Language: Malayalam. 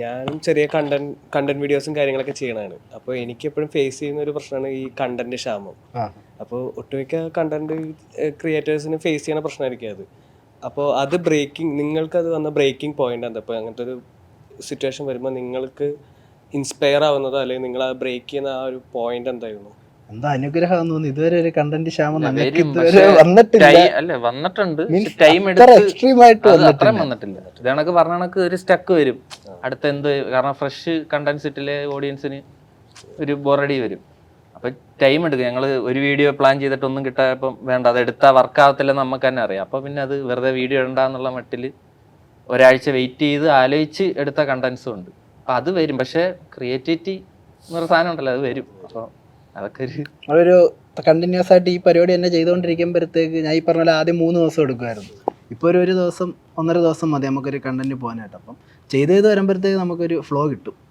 ഞാനും ചെറിയ കണ്ടന്റ് വീഡിയോസും കാര്യങ്ങളൊക്കെ ചെയ്യണതാണ്. അപ്പോൾ എനിക്ക് എപ്പോഴും ഫേസ് ചെയ്യുന്ന ഒരു പ്രശ്നമാണ് ഈ കണ്ടന്റ് ക്ഷാമം. അപ്പോൾ ഒട്ടുമിക്ക കണ്ടന്റ് ക്രിയേറ്റേഴ്സിന് ഫേസ് ചെയ്യുന്ന പ്രശ്നമായിരിക്കും അത്. അപ്പോൾ അത് നിങ്ങൾക്കത് വന്ന ബ്രേക്കിംഗ് പോയിന്റ് എന്താ? ഇപ്പോൾ അങ്ങനത്തെ ഒരു സിറ്റുവേഷൻ വരുമ്പോൾ നിങ്ങൾക്ക് ഇൻസ്പയർ ആവുന്നതോ അല്ലെങ്കിൽ നിങ്ങൾ ആ ബ്രേക്ക് ചെയ്യുന്ന ആ ഒരു പോയിന്റ് എന്തായിരുന്നു? എന്താ അനുഗ്രഹം തോന്നുന്നു. ഇതുവരെ ഒരു കണ്ടന്റ് ക്ഷാമം വന്നിട്ടുണ്ട്. ടൈം വന്നിട്ടില്ല. ഇത് കണക്ക് പറഞ്ഞ കണക്ക് ഒരു സ്റ്റക്ക് വരും. അടുത്ത എന്ത്, കാരണം ഫ്രഷ് കണ്ടന്റ്സ് ഇട്ടില്ലേ ഓഡിയൻസിന് ഒരു ബോറടി വരും. അപ്പൊ ടൈം എടുക്കും. ഞങ്ങൾ ഒരു വീഡിയോ പ്ലാൻ ചെയ്തിട്ടൊന്നും കിട്ടായപ്പം വേണ്ട, അത് എടുത്താൽ വർക്ക് ആവത്തില്ലെന്ന് നമുക്ക് തന്നെ അറിയാം. അപ്പൊ പിന്നെ അത് വെറുതെ വീഡിയോ ഇടണ്ടെന്നുള്ള മട്ടില് ഒരാഴ്ച വെയിറ്റ് ചെയ്ത് ആലോചിച്ച് എടുത്ത കണ്ടന്റ്സും ഉണ്ട്. അപ്പൊ അത് വരും. പക്ഷെ ക്രിയേറ്റിവിറ്റി എന്നൊരു സാധനം ഉണ്ടല്ലോ, അത് വരും. അപ്പൊ അതൊക്കെ ഒരു കണ്ടിന്യൂസ് ആയിട്ട് ഈ പരിപാടി തന്നെ ചെയ്തുകൊണ്ടിരിക്കുമ്പോഴത്തേക്ക് ഞാൻ ഈ പറഞ്ഞ പോലെ ആദ്യം 3 ദിവസം എടുക്കുമായിരുന്നു. ഇപ്പോൾ ഒരു ദിവസം 1.5 ദിവസം മതി നമുക്കൊരു കണ്ടന്റ് പോകാനായിട്ട്. അപ്പം ചെയ്ത് വരുമ്പോഴത്തേക്ക് നമുക്കൊരു ഫ്ലോ കിട്ടും.